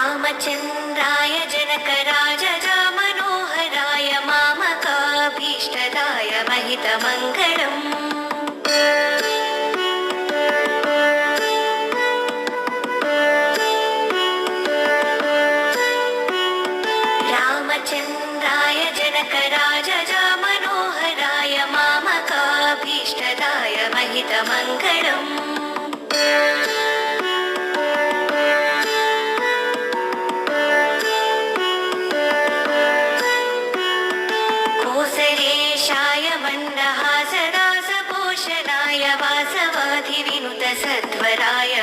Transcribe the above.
रामचन्द्राय जनकराजजा Manoharrai मामकाभीष्टदाय महितमङ्गलम्। रामचन्द्राय जनकराजजा Manoharrai मामकाभीष्टदाय महितमङ्गलम्। कोसलेशाय मण्डहासदासपोषणाय वासवाधिविनुतसत्वराय